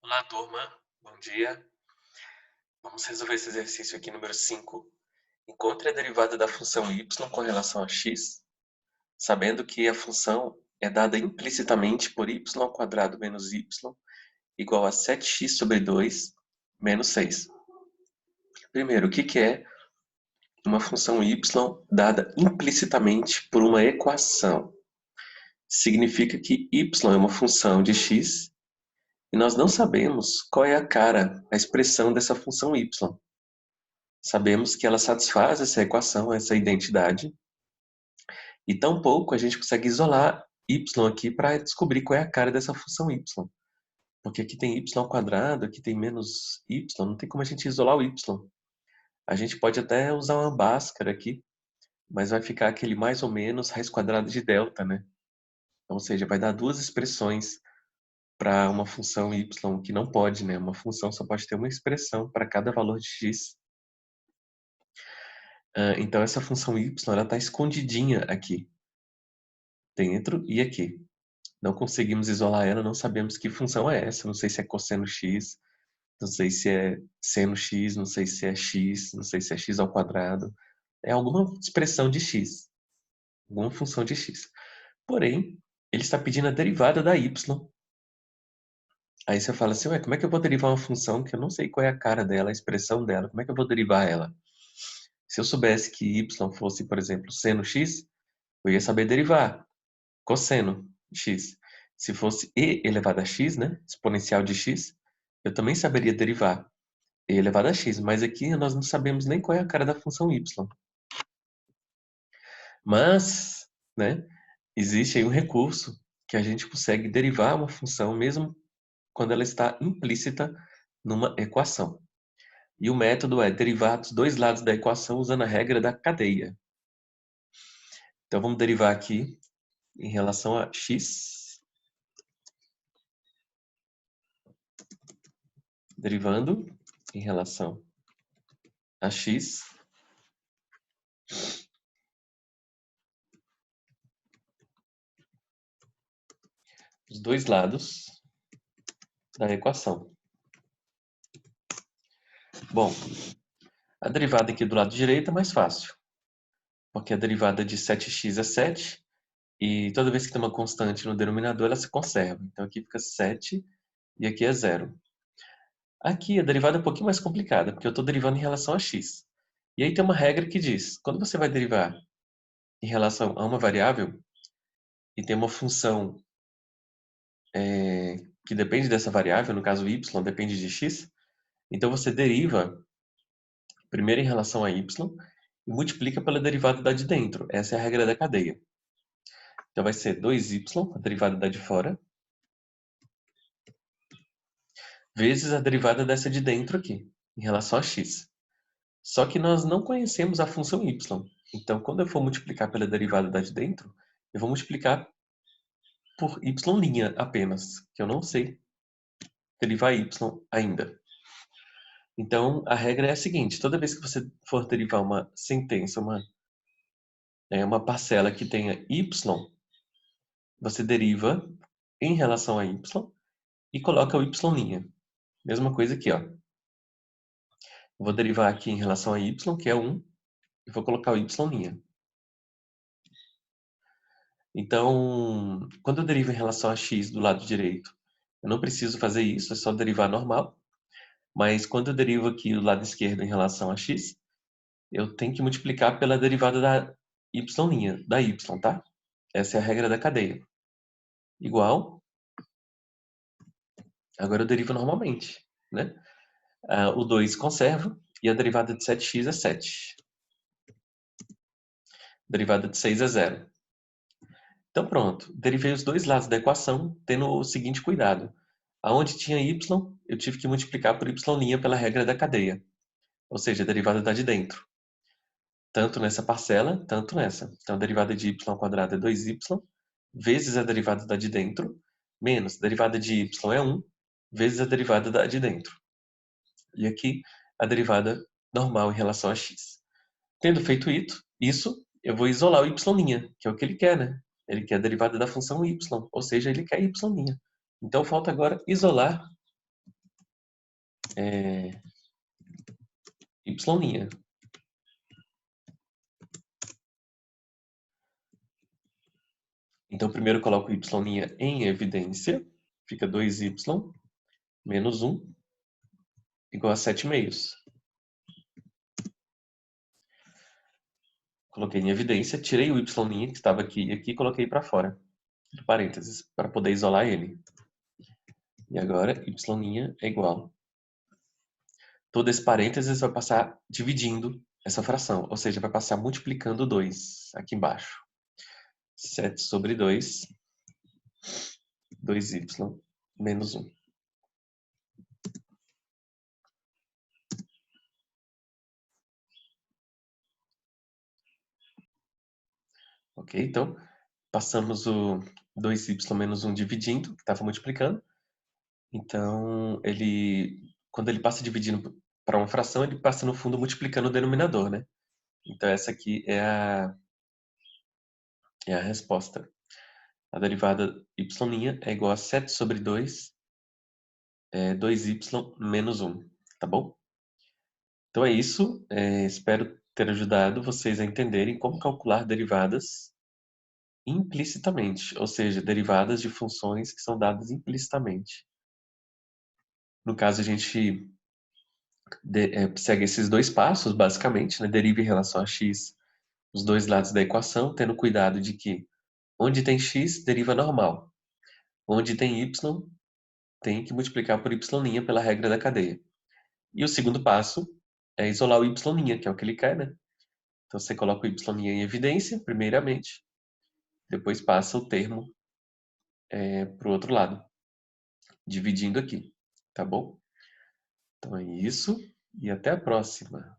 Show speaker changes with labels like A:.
A: Olá, turma. Bom dia. Vamos resolver esse exercício aqui número 5. Encontre a derivada da função y com relação a x, sabendo que a função é dada implicitamente por y² menos y igual a 7x sobre 2 menos 6. Primeiro, o que é uma função y dada implicitamente por uma equação? Significa que y é uma função de x e nós não sabemos qual é a expressão dessa função y. Sabemos que ela satisfaz essa equação, essa identidade, e tampouco a gente consegue isolar y aqui para descobrir qual é a cara dessa função y. Porque aqui tem y², aqui tem menos y, não tem como a gente isolar o y. A gente pode até usar uma Bhaskara aqui, mas vai ficar aquele mais ou menos raiz quadrada de delta, né? Ou seja, vai dar duas expressões para uma função y que não pode, né? Uma função só pode ter uma expressão para cada valor de x. Então essa função y está escondidinha aqui, dentro e aqui. Não conseguimos isolar ela, não sabemos que função é essa. Não sei se é cosseno x, não sei se é seno x, não sei se é x, não sei se é x². É alguma expressão de x, alguma função de x. Porém, ele está pedindo a derivada da y. Aí você fala assim, ué, como é que eu vou derivar uma função que eu não sei qual é a cara dela, a expressão dela, como é que eu vou derivar ela? Se eu soubesse que y fosse, por exemplo, seno x, eu ia saber derivar cosseno de x. Se fosse e elevado a x, né, exponencial de x, eu também saberia derivar e elevado a x, mas aqui nós não sabemos nem qual é a cara da função y. Mas, né, existe aí um recurso que a gente consegue derivar uma função mesmo quando ela está implícita numa equação. E o método é derivar dos dois lados da equação usando a regra da cadeia. Então vamos derivar aqui em relação a x, derivando em relação a x, os dois lados da equação. Bom, a derivada aqui do lado direito é mais fácil, porque a derivada de 7x é 7, e toda vez que tem uma constante no denominador, ela se conserva. Então aqui fica 7 e aqui é 0. Aqui a derivada é um pouquinho mais complicada, porque eu estou derivando em relação a x. E aí tem uma regra que diz, quando você vai derivar em relação a uma variável, e tem uma função que depende dessa variável, no caso y depende de x, então você deriva primeiro em relação a y e multiplica pela derivada da de dentro. Essa é a regra da cadeia. Então vai ser 2y, a derivada da de fora, vezes a derivada dessa de dentro aqui, em relação a x. Só que nós não conhecemos a função y. Então, quando eu for multiplicar pela derivada da de dentro, eu vou multiplicar por y' apenas, que eu não sei derivar y ainda. Então, a regra é a seguinte, toda vez que você for derivar uma sentença, uma parcela que tenha y, você deriva em relação a y e coloca o y'. Mesma coisa aqui, ó. Eu vou derivar aqui em relação a y, que é 1, e vou colocar o y'. Então, quando eu derivo em relação a x do lado direito, eu não preciso fazer isso, é só derivar normal. Mas quando eu derivo aqui do lado esquerdo em relação a x, eu tenho que multiplicar pela derivada da y', da y, tá? Essa é a regra da cadeia. Igual, agora eu derivo normalmente, né? O 2 conserva e a derivada de 7x é 7. Derivada de 6 é 0. Então pronto, derivei os dois lados da equação tendo o seguinte cuidado. Aonde tinha y, eu tive que multiplicar por y' pela regra da cadeia. Ou seja, a derivada da de dentro. Tanto nessa parcela, tanto nessa. Então a derivada de y² é 2y, vezes a derivada da de dentro, menos a derivada de y é 1, vezes a derivada da de dentro. E aqui a derivada normal em relação a x. Tendo feito isso, eu vou isolar o y', que é o que ele quer, né? Ele quer a derivada da função y, ou seja, ele quer y'. Então falta agora isolar y'. Então, primeiro eu coloco y' em evidência. Fica 2y menos 1 igual a 7/2. Coloquei em evidência, tirei o y' que estava aqui e aqui e coloquei para fora, do parênteses, para poder isolar ele. E agora y' é igual. Todo esse parênteses vai passar dividindo essa fração, ou seja, vai passar multiplicando 2 aqui embaixo. 7/2, 2y menos 1. Ok? Então, passamos o 2y menos 1 dividindo, que estava multiplicando. Então, quando ele passa dividindo para uma fração, ele passa no fundo multiplicando o denominador, né? Então, essa aqui é a resposta. A derivada y' é igual a 7/2, 2y menos 1, tá bom? Então é isso. Espero ter ajudado vocês a entenderem como calcular derivadas implicitamente, ou seja, derivadas de funções que são dadas implicitamente. No caso, a gente segue esses dois passos, basicamente, né? Deriva em relação a x os dois lados da equação, tendo cuidado de que onde tem x, deriva normal. Onde tem y, tem que multiplicar por y' pela regra da cadeia. E o segundo passo é isolar o y', que é o que ele quer, né? Então você coloca o y' em evidência, primeiramente, depois passa o termo para o outro lado, dividindo aqui, tá bom? Então é isso e até a próxima.